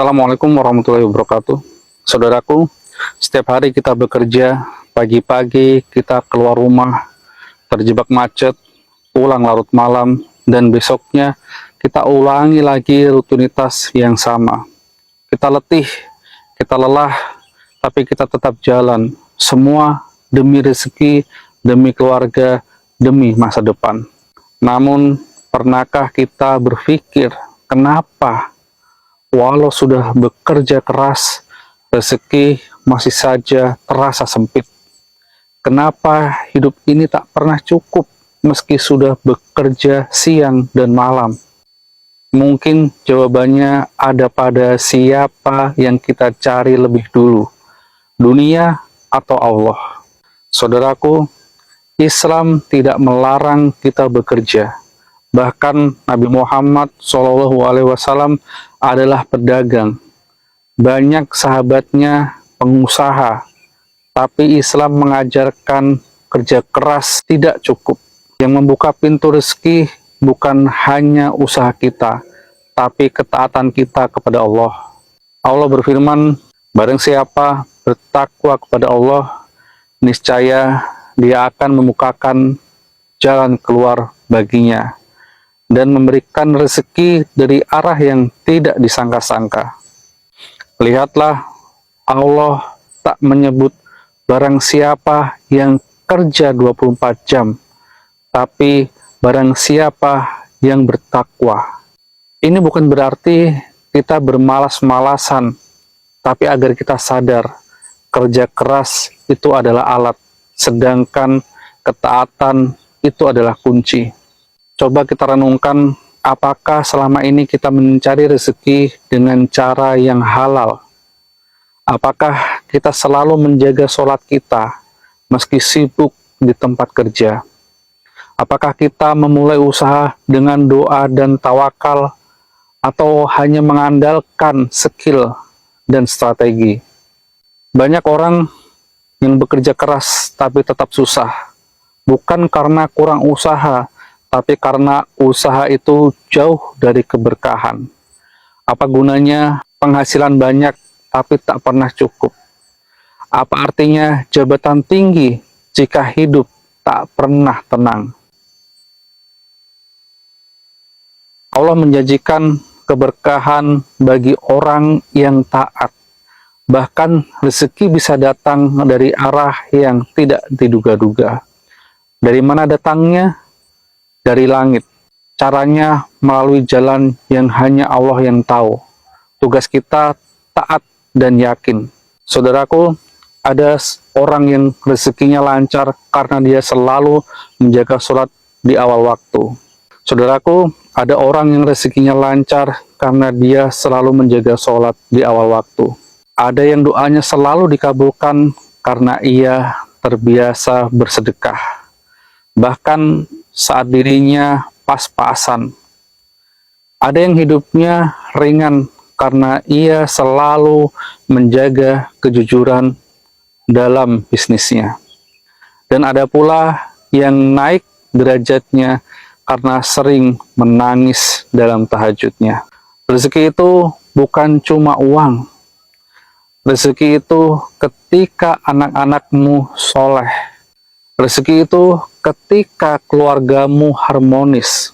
Assalamualaikum warahmatullahi wabarakatuh. Saudaraku, setiap hari kita bekerja, pagi-pagi kita keluar rumah, terjebak macet, pulang larut malam, dan besoknya kita ulangi lagi rutinitas yang sama. Kita letih, kita lelah, tapi kita tetap jalan. Semua demi rezeki, demi keluarga, demi masa depan. Namun, pernahkah kita berpikir, kenapa walau sudah bekerja keras, rezeki masih saja terasa sempit? Kenapa hidup ini tak pernah cukup meski sudah bekerja siang dan malam? Mungkin jawabannya ada pada siapa yang kita cari lebih dulu, dunia atau Allah. Saudaraku, Islam tidak melarang kita bekerja. Bahkan Nabi Muhammad SAW adalah pedagang. Banyak sahabatnya pengusaha, tapi Islam mengajarkan kerja keras tidak cukup. Yang membuka pintu rezeki bukan hanya usaha kita, tapi ketaatan kita kepada Allah. Allah berfirman, barang siapa bertakwa kepada Allah, niscaya Dia akan membukakan jalan keluar baginya dan memberikan rezeki dari arah yang tidak disangka-sangka. Lihatlah, Allah tak menyebut barang siapa yang kerja 24 jam, tapi barang siapa yang bertakwa. Ini bukan berarti kita bermalas-malasan, tapi agar kita sadar, kerja keras itu adalah alat, sedangkan ketaatan itu adalah kunci. Coba kita renungkan, apakah selama ini kita mencari rezeki dengan cara yang halal? Apakah kita selalu menjaga sholat kita meski sibuk di tempat kerja? Apakah kita memulai usaha dengan doa dan tawakal, atau hanya mengandalkan skill dan strategi? Banyak orang yang bekerja keras tapi tetap susah, bukan karena kurang usaha, tapi karena usaha itu jauh dari keberkahan. Apa gunanya penghasilan banyak tapi tak pernah cukup? Apa artinya jabatan tinggi jika hidup tak pernah tenang? Allah menjanjikan keberkahan bagi orang yang taat. Bahkan rezeki bisa datang dari arah yang tidak diduga-duga. Dari mana datangnya? Dari langit. Caranya melalui jalan yang hanya Allah yang tahu. Tugas kita taat dan yakin. Saudaraku, ada orang yang rezekinya lancar karena dia selalu menjaga sholat di awal waktu. Saudaraku, ada orang yang rezekinya lancar karena dia selalu menjaga sholat di awal waktu. Ada yang doanya selalu dikabulkan karena ia terbiasa bersedekah. Bahkan saat dirinya pas-pasan. Ada yang hidupnya ringan karena ia selalu menjaga kejujuran dalam bisnisnya. Dan ada pula yang naik derajatnya karena sering menangis dalam tahajudnya. Rezeki itu bukan cuma uang. Rezeki itu ketika anak-anakmu soleh. Rezeki itu ketika keluargamu harmonis.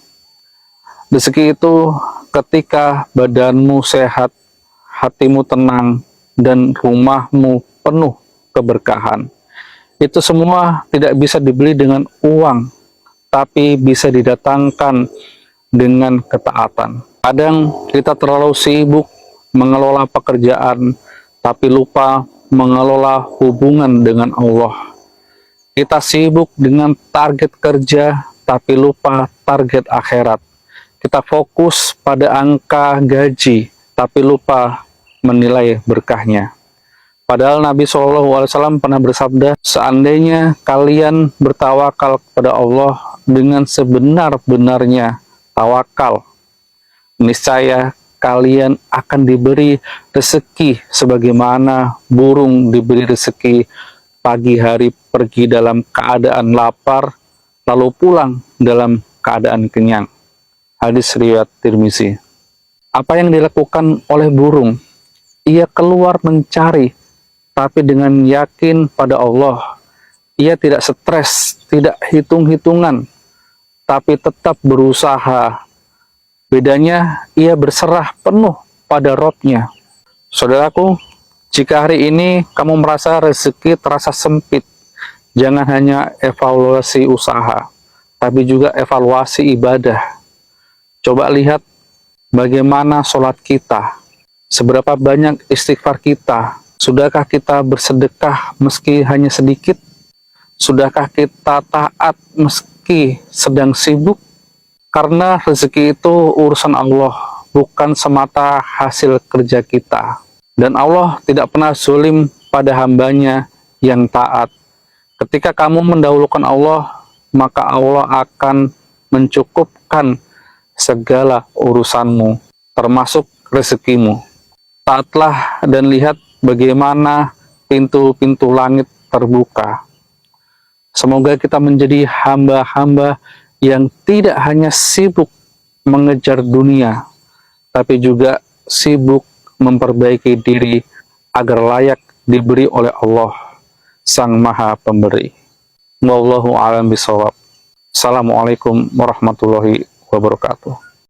Rezeki itu ketika badanmu sehat, hatimu tenang, dan rumahmu penuh keberkahan. Itu semua tidak bisa dibeli dengan uang, tapi bisa didatangkan dengan ketaatan. Kadang kita terlalu sibuk mengelola pekerjaan, tapi lupa mengelola hubungan dengan Allah. Kita sibuk dengan target kerja, tapi lupa target akhirat. Kita fokus pada angka gaji, tapi lupa menilai berkahnya. Padahal Nabi SAW pernah bersabda, seandainya kalian bertawakal kepada Allah dengan sebenar-benarnya tawakal, niscaya kalian akan diberi rezeki sebagaimana burung diberi rezeki pagi hari pergi dalam keadaan lapar, lalu pulang dalam keadaan kenyang. Hadis riwayat Tirmizi. Apa yang dilakukan oleh burung ia keluar mencari, tapi dengan yakin pada Allah. Ia tidak stres, tidak hitung-hitungan, tapi tetap berusaha. Bedanya, ia berserah penuh pada Robnya. Saudaraku, jika hari ini kamu merasa rezeki terasa sempit, jangan hanya evaluasi usaha, tapi juga evaluasi ibadah. Coba lihat bagaimana sholat kita, seberapa banyak istighfar kita, sudahkah kita bersedekah meski hanya sedikit, sudahkah kita taat meski sedang sibuk? Karena rezeki itu urusan Allah, bukan semata hasil kerja kita. Dan Allah tidak pernah zalim pada hambanya yang taat. Ketika kamu mendahulukan Allah, maka Allah akan mencukupkan segala urusanmu, termasuk rezekimu. Taatlah dan lihat bagaimana pintu-pintu langit terbuka. Semoga kita menjadi hamba-hamba yang tidak hanya sibuk mengejar dunia, tapi juga sibuk memperbaiki diri agar layak diberi oleh Allah, Sang Maha Pemberi. Wallahu a'lam bishawab. Assalamualaikum warahmatullahi wabarakatuh.